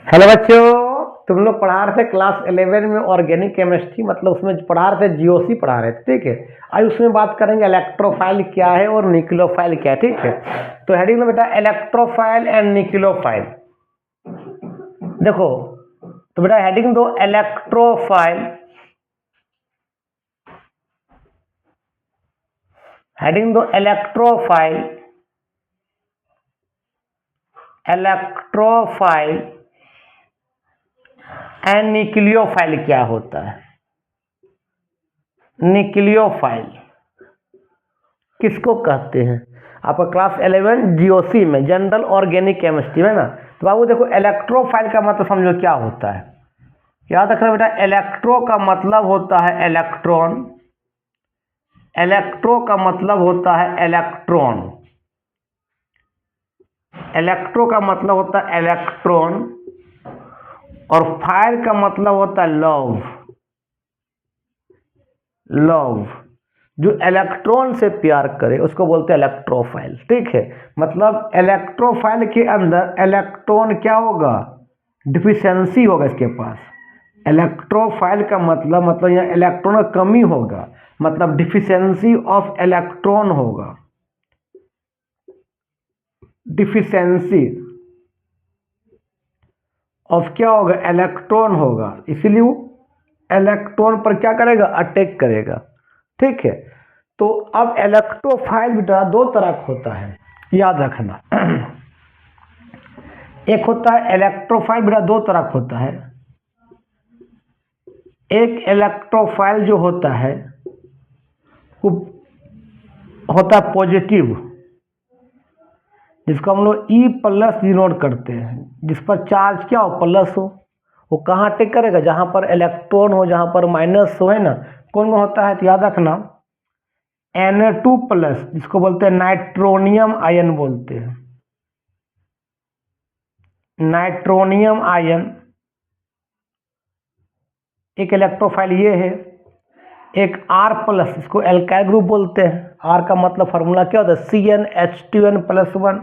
Hello बच्चों, तुम लोग पढ़ा रहे थे क्लास 11 में ऑर्गेनिक केमिस्ट्री, मतलब उसमें पढ़ा रहे थे जीओसी पढ़ा रहे थे। ठीक है, आज उसमें बात करेंगे इलेक्ट्रोफाइल क्या है और न्यूक्लियोफाइल क्या है। ठीक है, तो हेडिंग में बेटा इलेक्ट्रोफाइल एंड न्यूक्लियोफाइल। देखो तो बेटा हेडिंग दो इलेक्ट्रोफाइल, हेडिंग दो इलेक्ट्रोफाइल, इलेक्ट्रोफाइल एंड न्यूक्लियोफाइल क्या होता है। न्यूक्लियोफाइल किसको कहते हैं? आपका क्लास 11 जीओसी में जनरल ऑर्गेनिक केमिस्ट्री में ना। तो बाबू देखो इलेक्ट्रोफाइल का मतलब समझो क्या होता है। याद रखना बेटा, इलेक्ट्रो का मतलब होता है इलेक्ट्रॉन, इलेक्ट्रो का मतलब होता है इलेक्ट्रॉन, इलेक्ट्रो का मतलब होता है इलेक्ट्रॉन, और फाइल का मतलब होता है लव। लव जो इलेक्ट्रॉन से प्यार करे उसको बोलते हैं इलेक्ट्रोफाइल। ठीक है, मतलब इलेक्ट्रोफाइल के अंदर इलेक्ट्रॉन क्या होगा, डिफिशियंसी होगा इसके पास। इलेक्ट्रोफाइल का मतलब यहाँ इलेक्ट्रॉन का कमी होगा, मतलब डिफिशियंसी ऑफ इलेक्ट्रॉन होगा, डिफिशियंसी ऑफ क्या होगा, इलेक्ट्रॉन होगा। इसीलिए वो इलेक्ट्रॉन पर क्या करेगा, अटैक करेगा। ठीक है, तो अब इलेक्ट्रोफाइल बेटा दो तरह का होता है, याद रखना। एक होता है इलेक्ट्रोफाइल बेटा दो तरह का होता है। एक इलेक्ट्रोफाइल जो होता है वो होता है पॉजिटिव, जिसको हम लोग ई प्लस डिनोट करते हैं, जिस पर चार्ज क्या हो, प्लस हो। वो कहाँ अटैक करेगा, जहाँ पर इलेक्ट्रॉन हो, जहाँ पर माइनस हो, है ना। कौन कौन होता है तो याद रखना, Na2 प्लस जिसको बोलते हैं नाइट्रोनियम आयन बोलते हैं, नाइट्रोनियम आयन एक इलेक्ट्रोफाइल ये है। एक R प्लस इसको एल्काइल ग्रुप बोलते हैं। R का मतलब फार्मूला क्या होता है, CnH2n+1।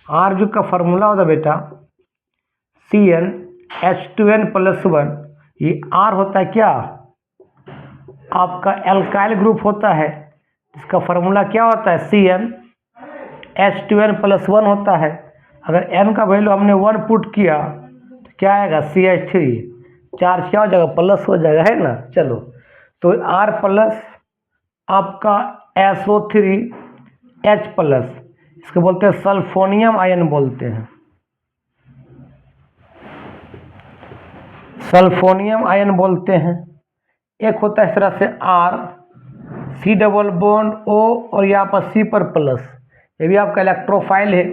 R जो का फार्मूला होता है बेटा CnH2n+1। ये R होता है क्या, आपका एल्काइल ग्रुप होता है, इसका फार्मूला क्या होता है CnH2n+1 होता है। अगर n का वैल्यू हमने 1 पुट किया तो क्या आएगा, CH3, चार्ज क्या हो जाएगा, प्लस हो जाएगा, है ना। चलो तो R प्लस आपका SO3H प्लस, इसको बोलते हैं सल्फोनियम आयन बोलते हैं, सल्फोनियम आयन बोलते हैं। एक होता है इस तरह से R C double bond O और यहाँ पर C पर प्लस, ये भी आपका इलेक्ट्रोफाइल है।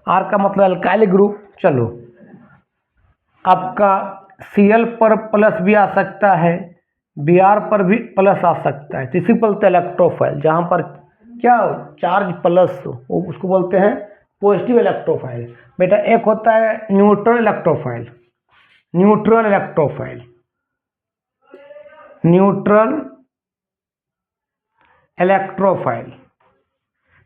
R का मतलब अल्काइल ग्रुप। चलो आपका Cl पर प्लस भी आ सकता है, Br पर भी प्लस आ सकता है, तो इसी को बोलते हैं इलेक्ट्रोफाइल। जहाँ पर क्या चार्ज प्लस हो वो उसको बोलते हैं पॉजिटिव इलेक्ट्रोफाइल। बेटा एक होता है neutral electrophile, neutral electrophile, neutral electrophile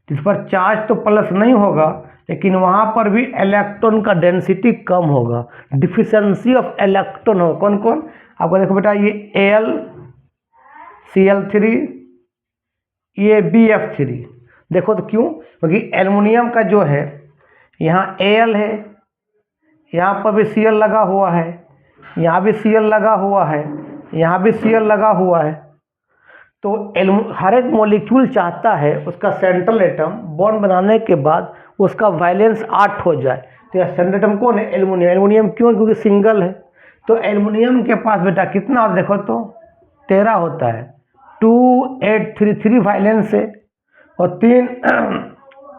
जिस पर चार्ज तो प्लस नहीं होगा लेकिन वहाँ पर भी इलेक्ट्रॉन का डेंसिटी कम होगा, डिफिशियंसी ऑफ इलेक्ट्रॉन होगा। कौन कौन आपको देखो बेटा, ये AlCl3, ये Bf3। देखो तो क्यों, क्योंकि एल्युमिनियम का जो है यहाँ Al है, यहाँ पर भी Cl लगा हुआ है, यहाँ भी Cl लगा हुआ है, यहाँ भी Cl लगा हुआ है। तो हर एक मॉलिक्यूल चाहता है उसका सेंट्रल एटम बॉन्ड बनाने के बाद उसका वैलेंस 8 हो जाए। तो यह सेंट्रल एटम कौन है, एल्युमिनियम। एल्युमिनियम क्यों, क्योंकि सिंगल है। तो एल्युमिनियम के पास बेटा कितना, देखो तो 13 होता है, 2 8 3 3 वैलेंस है, और 3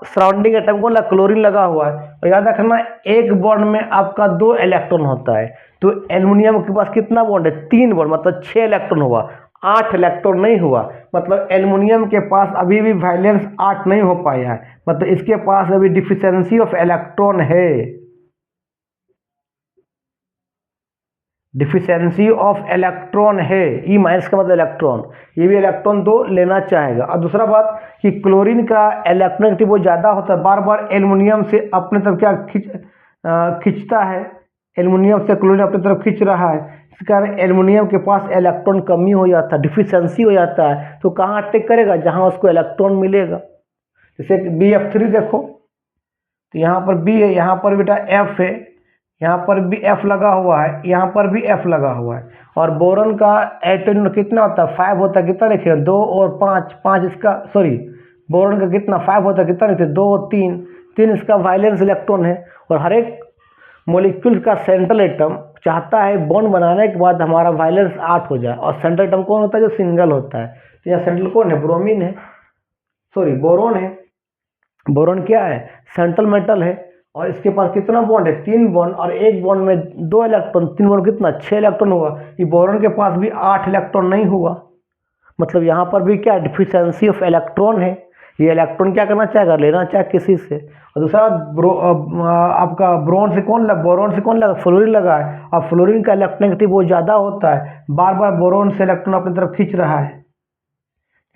सराउंडिंग एटम को क्लोरीन लगा हुआ है। और याद रखना एक बॉन्ड में आपका 2 इलेक्ट्रॉन होता है, तो एल्युमिनियम के पास कितना बॉन्ड है, 3 बॉन्ड, मतलब 6 इलेक्ट्रॉन हुआ, 8 इलेक्ट्रॉन नहीं हुआ। मतलब एल्युमिनियम के पास अभी भी वैलेंस 8 नहीं हो पाया है, मतलब इसके पास अभी डिफिशियंसी ऑफ इलेक्ट्रॉन है, डिफिशियंसी ऑफ इलेक्ट्रॉन है। ई माइनस का मतलब इलेक्ट्रॉन, ये भी इलेक्ट्रॉन 2 लेना चाहेगा। और दूसरा बात कि क्लोरीन का इलेक्ट्रोनेगेटिव वो ज़्यादा होता है, बार बार एल्युमिनियम से अपने तरफ क्या खींचता है, एल्युमिनियम से क्लोरीन अपनी तरफ खींच रहा है, इस कारण एल्युमिनियम के पास इलेक्ट्रॉन कमी हो जाता है, डिफिशियंसी हो जाता है। तो कहाँ अटैक करेगा? जहाँ उसको इलेक्ट्रॉन मिलेगा। जैसे BF3 देखो, तो यहाँ पर B है, यहाँ पर बेटा F है, यहाँ पर भी F लगा हुआ है, यहाँ पर भी F लगा हुआ है। और बोरॉन का एटम कितना होता है? 5 होता है। कितना लिखे? 2 और 5, 5 इसका, सॉरी, बोरॉन का कितना 5 होता है, कितना लिखते? 2 और 3, 3 इसका वाइलेंस इलेक्ट्रॉन है। और हर एक मॉलिक्यूल का सेंट्रल एटम चाहता है बॉन्ड बनाने के बाद हमारा वाइलेंस 8 हो जाए। और सेंट्रल एटम कौन होता है? जो सिंगल होता है। तो यहाँ सेंट्रल कौन है? ब्रोमीन है, सॉरी बोरॉन है। बोरॉन क्या है? सेंट्रल मेटल है। और इसके पास कितना बॉन्ड है? 3 बॉन्ड, और एक बॉन्ड में 2 इलेक्ट्रॉन, 3 बॉन्ड कितना? 6 इलेक्ट्रॉन हुआ। ये बोरॉन के पास भी 8 इलेक्ट्रॉन नहीं हुआ। मतलब यहाँ पर भी क्या? डिफिशियंसी ऑफ इलेक्ट्रॉन है। ये इलेक्ट्रॉन क्या करना चाहेगा? लेना चाहे किसी से। और दूसरा आपका बोरॉन से कौन लगा? बोरॉन से कौन लगा? फ्लोरीन लगा है। और फ्लोरीन का इलेक्ट्रोनेगेटिव बहुत ज़्यादा होता है, बार बार बोरॉन से इलेक्ट्रॉन अपनी तरफ खींच रहा है,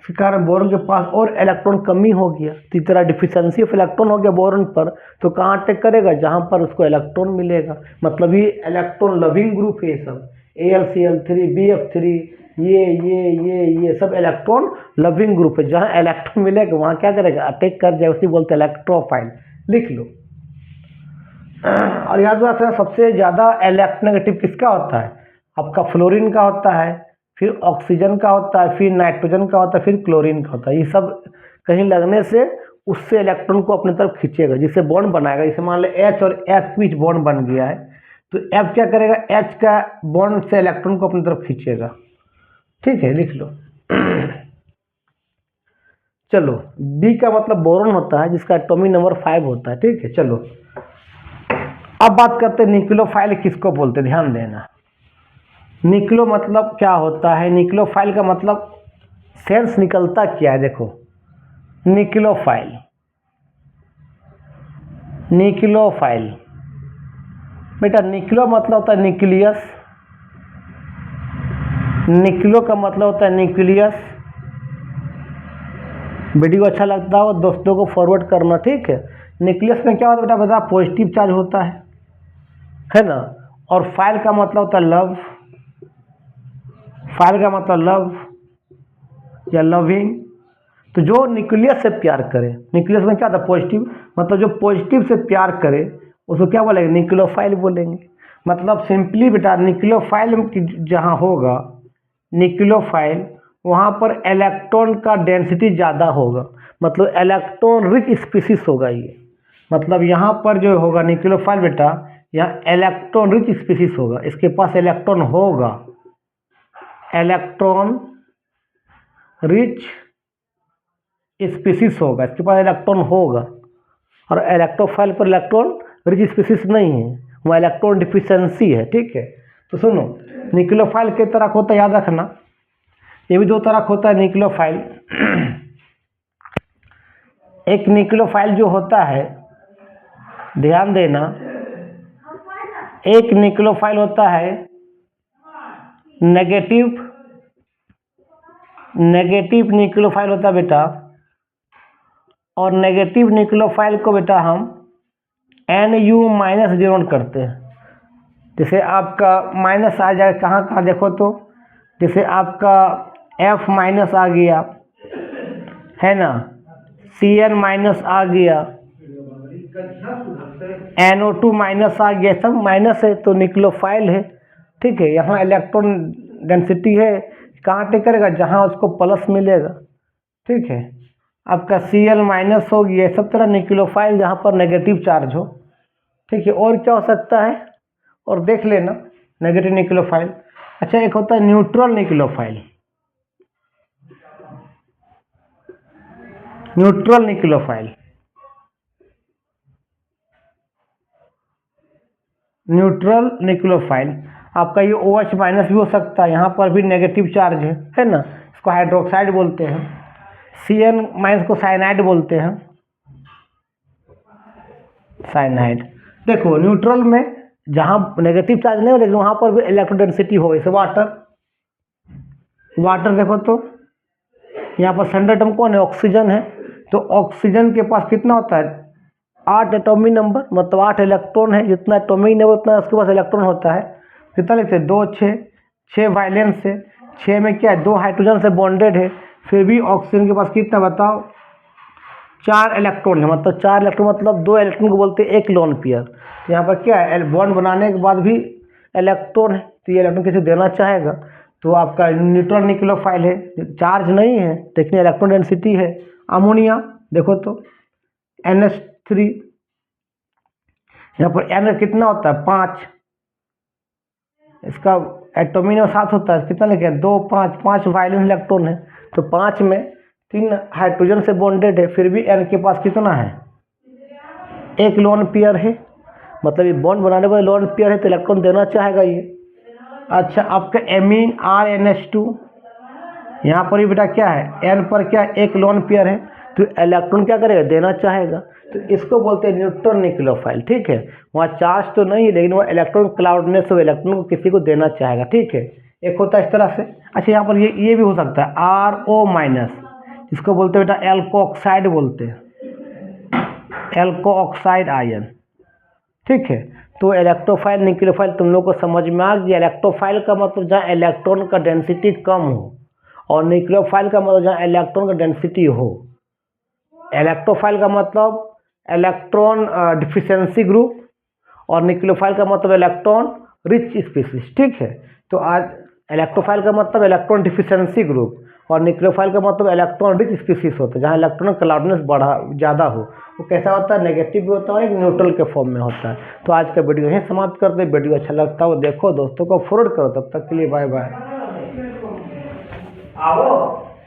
इस कारण बोरॉन के पास और इलेक्ट्रॉन कमी हो गया। तो इस तरह डिफिशियंसी ऑफ इलेक्ट्रॉन हो गया बोरॉन पर। तो कहाँ अटैक करेगा? जहाँ पर उसको इलेक्ट्रॉन मिलेगा। मतलब ये इलेक्ट्रॉन लविंग ग्रुप है। सब AlCl3, BF3, ये सब इलेक्ट्रॉन लविंग ग्रुप है। जहाँ इलेक्ट्रॉन मिलेगा वहाँ क्या करेगा? अटैक कर जाए, उसी बोलते हैं इलेक्ट्रोफाइल। लिख लो। और याद रखना, सबसे ज़्यादा इलेक्ट्रोनेगेटिव किसका होता है? आपका फ्लोरीन का होता है, फिर ऑक्सीजन का होता है, फिर नाइट्रोजन का होता है, फिर क्लोरीन का होता है। ये सब कहीं लगने से उससे इलेक्ट्रॉन को अपनी तरफ खींचेगा, जिससे बॉन्ड बनाएगा। जैसे मान लो H और F के बीच बॉन्ड बन गया है, तो F क्या करेगा? H का बॉन्ड से इलेक्ट्रॉन को अपनी तरफ खींचेगा। ठीक है, लिख लो। चलो, B का मतलब बोरॉन होता है, जिसका एटॉमिक नंबर 5 होता है। ठीक है, चलो अब बात करते हैं न्यूक्लियोफाइल किसको बोलते हैं। ध्यान देना, न्यूक्लियो मतलब क्या होता है? न्यूक्लियोफाइल का मतलब सेंस निकलता क्या है? देखो, न्यूक्लियोफाइल, न्यूक्लियोफाइल बेटा, न्यूक्लियो मतलब होता है न्यूक्लियस। न्यूक्लियो का मतलब होता है न्यूक्लियस। वीडियो अच्छा लगता हो दोस्तों को फॉरवर्ड करना। ठीक है, न्यूक्लियस में क्या होता है बेटा? बता, पॉजिटिव चार्ज होता है ना। और फाइल का मतलब होता है लव। फाइल का मतलब लव या लविंग। तो जो न्यूक्लियस से प्यार करे, न्यूक्लियस में क्या होता है? पॉजिटिव। मतलब जो पॉजिटिव से प्यार करे उसको क्या बोलेंगे? न्यूक्लियोफाइल बोलेंगे। मतलब सिंपली बेटा, न्यूक्लियोफाइल जहाँ होगा न्यूक्लियोफाइल, वहाँ पर इलेक्ट्रॉन का डेंसिटी ज़्यादा होगा। मतलब इलेक्ट्रॉन रिच स्पीसीज होगा ये। मतलब यहाँ पर जो होगा न्यूक्लियोफाइल बेटा, यहाँ इलेक्ट्रॉन रिच स्पीसीज होगा। इसके पास इलेक्ट्रॉन होगा, इलेक्ट्रॉन रिच स्पीसीज होगा, इसके पास इलेक्ट्रॉन होगा। और इलेक्ट्रोफाइल पर इलेक्ट्रॉन रिच स्पीसीज नहीं है, वहाँ इलेक्ट्रॉन डिफिशियंसी है। ठीक है, तो सुनो, न्यूक्लियोफाइल के तरह होता है, याद रखना। ये भी 2 तरह होता है न्यूक्लियोफाइल। एक न्यूक्लियोफाइल जो होता है, ध्यान देना, एक न्यूक्लियोफाइल होता है नेगेटिव न्यूक्लियोफाइल होता है बेटा। और नेगेटिव न्यूक्लियोफाइल को बेटा हम Nu- डिनोट करते हैं। जैसे आपका माइनस आ जाए, कहाँ कहाँ देखो तो, जैसे आपका F- आ गया है ना, Cn- आ गया, NO2- आ गया, सब माइनस है तो न्यूक्लियोफाइल है। ठीक है, यहाँ इलेक्ट्रॉन डेंसिटी है, कहाँ अटैक करेगा? जहाँ उसको प्लस मिलेगा। ठीक है, आपका Cl- हो गया, सब तरह न्यूक्लियोफाइल जहाँ पर नेगेटिव चार्ज हो। ठीक है, और क्या हो सकता है? और देख लेना नेगेटिव न्यूक्लियोफाइल। अच्छा, एक होता है neutral nucleophile. Neutral nucleophile, neutral nucleophile आपका ये OH- भी हो सकता है, यहाँ पर भी नेगेटिव चार्ज है ना, इसको हाइड्रोक्साइड बोलते हैं। Cn- को साइनाइड बोलते हैं, साइनाइड। देखो, न्यूट्रल में जहाँ नेगेटिव चार्ज नहीं हो, लेकिन वहाँ पर भी इलेक्ट्रो डेंसिटी हो। जैसे वाटर, वाटर देखो तो यहाँ पर सेंट्रल एटम कौन है? ऑक्सीजन है। तो ऑक्सीजन के पास कितना होता है? 8 एटॉमिक नंबर, मतलब 8 इलेक्ट्रॉन है, जितना एटॉमिक नंबर उतना उसके पास इलेक्ट्रॉन होता है। कितना लिखते हैं 2 6, 6 वायलेंस है, 6 में क्या है 2 हाइड्रोजन से बॉन्डेड है, फिर भी ऑक्सीजन के पास कितना बताओ 4 इलेक्ट्रॉन है, मतलब 4 इलेक्ट्रॉन मतलब 2 इलेक्ट्रॉन को बोलते हैं एक लोन पेयर। तो यहाँ पर क्या है बॉन्ड बनाने के बाद भी इलेक्ट्रॉन है, तो ये इलेक्ट्रॉन किसी देना चाहेगा, तो आपका न्यूट्रल न्यूक्लियोफाइल है, चार्ज नहीं है लेकिन इलेक्ट्रॉन डेंसिटी है। अमोनिया देखो तो NH3, यहाँ पर N कितना होता है 5, इसका एटॉमिक नंबर 7 होता है, कितना लिखे 2 5, 5 वायलेंस इलेक्ट्रॉन है, तो 5 में 3 हाइड्रोजन से बॉन्डेड है, फिर भी N के पास कितना है एक लोन पेयर है, मतलब ये बॉन्ड बनाने वाले लोन पेयर है तो इलेक्ट्रॉन देना चाहेगा ये। अच्छा आपका एमीन RNH2, यहाँ पर भी बेटा क्या है N पर क्या एक लोन पेयर है, तो इलेक्ट्रॉन क्या करेगा देना चाहेगा, तो इसको बोलते हैं न्यूट्रल न्यूक्लियोफाइल। ठीक है, वहाँ चार्ज तो नहीं है लेकिन वह इलेक्ट्रॉन क्लाउडनेस हो, इलेक्ट्रॉन को किसी को देना चाहेगा। ठीक है, एक होता है इस तरह से। अच्छा यहाँ पर ये भी हो सकता है RO-, इसको बोलते हैं बेटा एल्को ऑक्साइड बोलते हैं, एल्को ऑक्साइड आयन। ठीक है, तो इलेक्ट्रोफाइल न्यूक्लियोफाइल तुम लोग को समझ में आ गया। इलेक्ट्रोफाइल का मतलब जहाँ इलेक्ट्रॉन का डेंसिटी कम हो, और न्यूक्लियोफाइल का मतलब जहाँ इलेक्ट्रॉन का डेंसिटी हो। इलेक्ट्रोफाइल का मतलब इलेक्ट्रॉन डिफिशिएंसी ग्रुप, और न्यूक्लियोफाइल का मतलब इलेक्ट्रॉन रिच स्पीसीज। ठीक है, तो आज इलेक्ट्रोफाइल का मतलब इलेक्ट्रॉन डिफिशिएंसी ग्रुप, और न्यूक्लियोफाइल का मतलब इलेक्ट्रॉन रिच स्पीसीज होता है, जहाँ इलेक्ट्रॉन क्लाउडनेस ज़्यादा हो। वो कैसा होता है नेगेटिव भी होता है और एक न्यूट्रल के फॉर्म में होता है। तो आज का वीडियो यहीं समाप्त करते हैं। वीडियो अच्छा लगता हो देखो, दोस्तों को फॉरवर्ड करो। तब तक के लिए बाय बाय। आओ।